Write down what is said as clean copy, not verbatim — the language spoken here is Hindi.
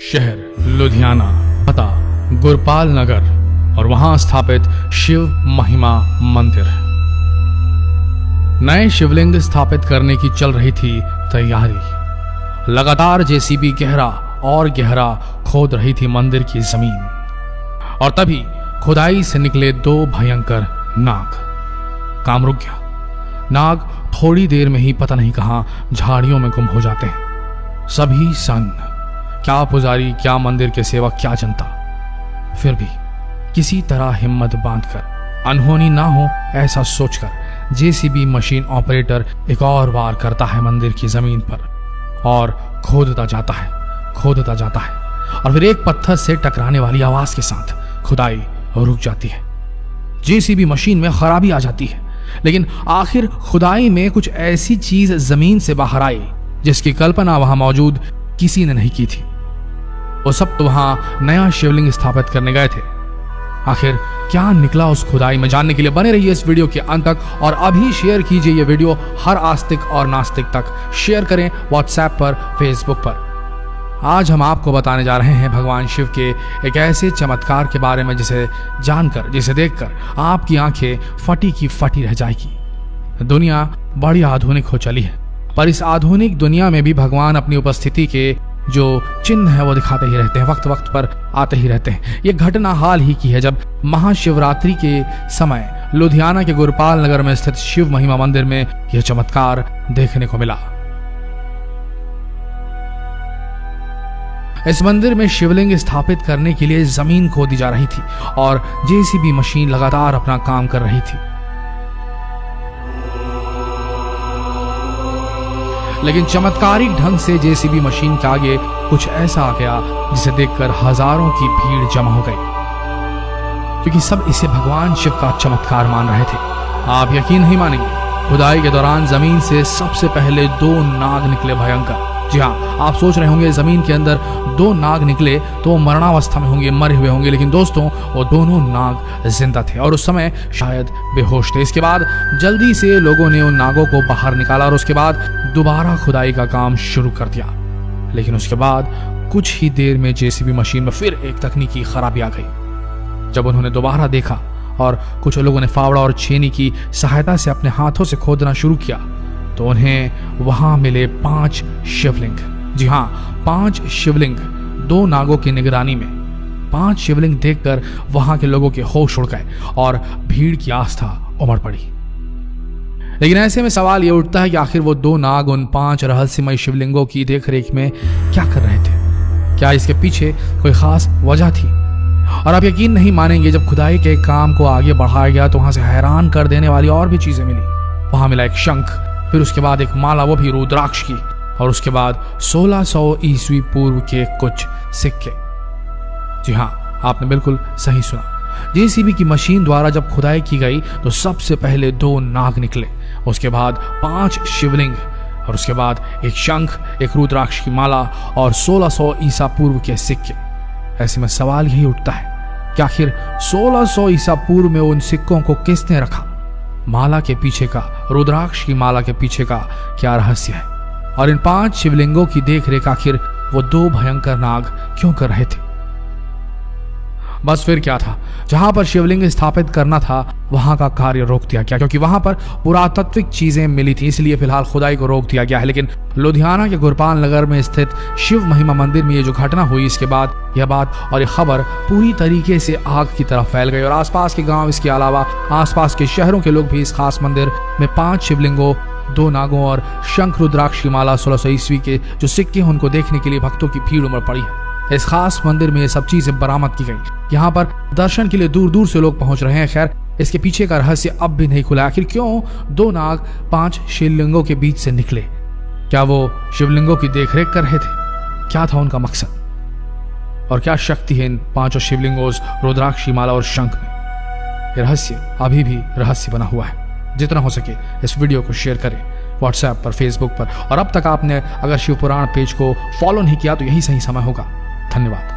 शहर लुधियाना, पता गुरपाल नगर और वहां स्थापित शिव महिमा मंदिर। नए शिवलिंग स्थापित करने की चल रही थी तैयारी। लगातार जेसीबी गहरा और गहरा खोद रही थी मंदिर की जमीन, और तभी खुदाई से निकले दो भयंकर नाग। काम रुक गया। नाग थोड़ी देर में ही पता नहीं कहां झाड़ियों में गुम हो जाते हैं। सभी सन्न, क्या पुजारी, क्या मंदिर के सेवक, क्या जनता। फिर भी किसी तरह हिम्मत बांधकर, अनहोनी ना हो ऐसा सोचकर जेसीबी मशीन ऑपरेटर एक और बार करता है मंदिर की जमीन पर और खोदता जाता है और फिर एक पत्थर से टकराने वाली आवाज के साथ खुदाई रुक जाती है। जेसीबी मशीन में खराबी आ जाती है, लेकिन आखिर खुदाई में कुछ ऐसी चीज जमीन से बाहर आई जिसकी कल्पना वहां मौजूद किसी ने नहीं की थी। वो सब तो वहां नया शिवलिंग स्थापित करने गए थे। आखिर क्या निकला उस खुदाई में, जानने के लिए बने रहिए इस वीडियो के अंत तक, और अभी शेयर कीजिए ये वीडियो हर आस्तिक और नास्तिक तक। शेयर करें व्हाट्सएप पर, फेसबुक पर। आज हम आपको बताने जा रहे हैं भगवान शिव के एक ऐसे चमत्कार के बारे में जिसे जानकर, जिसे देखकर आपकी आंखें फटी की फटी रह जाएगी। दुनिया बड़ी आधुनिक हो चली है, पर इस आधुनिक दुनिया में भी भगवान अपनी उपस्थिति के जो चिन्ह है वो दिखाते ही रहते हैं, वक्त वक्त पर आते ही रहते हैं। ये घटना हाल ही की है जब महाशिवरात्रि के समय लुधियाना के गुरपाल नगर में स्थित शिव महिमा मंदिर में यह चमत्कार देखने को मिला। इस मंदिर में शिवलिंग स्थापित करने के लिए जमीन खोदी जा रही थी और जेसीबी मशीन लगातार अपना काम कर रही थी। लेकिन चमत्कारिक ढंग से जेसीबी मशीन के आगे कुछ ऐसा आ गया जिसे देखकर हजारों की भीड़ जमा हो गई, क्योंकि सब इसे भगवान शिव का चमत्कार मान रहे थे। आप यकीन नहीं मानेंगे, खुदाई के दौरान जमीन से सबसे पहले दो नाग निकले, भयंकर। जी हाँ, आप सोच रहे होंगे जमीन के अंदर दो नाग निकले तो वो मरणावस्था में होंगे, मरे हुए होंगे, लेकिन दोस्तों वो दोनों नाग जिंदा थे और उस समय शायद बेहोश थे। इसके बाद जल्दी से लोगों ने उन नागों को बाहर निकाला और उसके बाद दोबारा खुदाई का काम शुरू कर दिया। लेकिन उसके बाद कुछ ही देर में जेसीबी मशीन में फिर एक तकनीकी खराबी आ गई। जब उन्होंने दोबारा देखा और कुछ लोगों ने फावड़ा और छेनी की सहायता से अपने हाथों से खोदना शुरू किया तो उन्हें वहां मिले 5 शिवलिंग। जी हाँ, 5 शिवलिंग, 2 नागों की निगरानी में। 5 शिवलिंग देखकर वहां के लोगों के होश उड़ गए और भीड़ की आस्था उमड़ पड़ी। लेकिन ऐसे में सवाल ये उठता है कि आखिर वो 2 नाग उन 5 रहस्यमय शिवलिंगों की देखरेख में क्या कर रहे थे? क्या इसके पीछे कोई खास वजह थी? और आप यकीन नहीं मानेंगे, जब खुदाई के काम को आगे बढ़ाया गया तो वहां से हैरान कर देने वाली और भी चीजें मिली। वहां मिला एक शंख, फिर उसके बाद एक माला, वो भी रुद्राक्ष की, और उसके बाद 1600 ईस्वी पूर्व के कुछ सिक्के। जी हाँ, आपने बिल्कुल सही सुना। जेसीबी की मशीन द्वारा जब खुदाई की गई तो सबसे पहले 2 नाग निकले, उसके बाद 5 शिवलिंग, और उसके बाद एक शंख, एक रुद्राक्ष की माला और 1600 ईसा पूर्व के सिक्के। ऐसे में सवाल यही उठता है कि आखिर 1600 ईसा पूर्व में उन सिक्कों को किसने रखा? माला के पीछे का, रुद्राक्ष की माला के पीछे का क्या रहस्य है? और इन 5 शिवलिंगों की देखरेख आखिर वो 2 भयंकर नाग क्यों कर रहे थे? बस फिर क्या था, जहां पर शिवलिंग स्थापित करना था वहां का कार्य रोक दिया गया, क्योंकि वहां पर पुरातात्विक चीजें मिली थी, इसलिए फिलहाल खुदाई को रोक दिया गया है। लेकिन लुधियाना के गुरपाल नगर में स्थित शिव महिमा मंदिर में ये जो घटना हुई, इसके बाद यह बात और ये खबर पूरी तरीके से आग की तरफ फैल गई और आसपास के गांव, इसके अलावा आसपास के शहरों के लोग भी इस खास मंदिर में 5 शिवलिंगों, 2 नागों और शंख रुद्राक्ष की माला, 1600 ईस्वी के जो सिक्के हैं उनको देखने के लिए भक्तों की भीड़ उमड़ पड़ी है। इस खास मंदिर में ये सब चीजें बरामद की गई। यहाँ पर दर्शन के लिए दूर दूर से लोग पहुंच रहे हैं। खैर, इसके पीछे का रहस्य अब भी नहीं खुला। आखिर क्यों 2 नाग 5 शिवलिंगों के बीच से निकले? क्या वो शिवलिंगों की देखरेख कर रहे थे? क्या था उनका मकसद? और क्या शक्ति है इन 5 शिवलिंगों, रुद्राक्ष की माला और शंख में? ये रहस्य अभी भी रहस्य बना हुआ है। जितना हो सके इस वीडियो को शेयर करें व्हाट्सएप पर, फेसबुक पर, और अब तक आपने अगर शिव पुराण पेज को फॉलो नहीं किया तो यही सही समय होगा। धन्यवाद।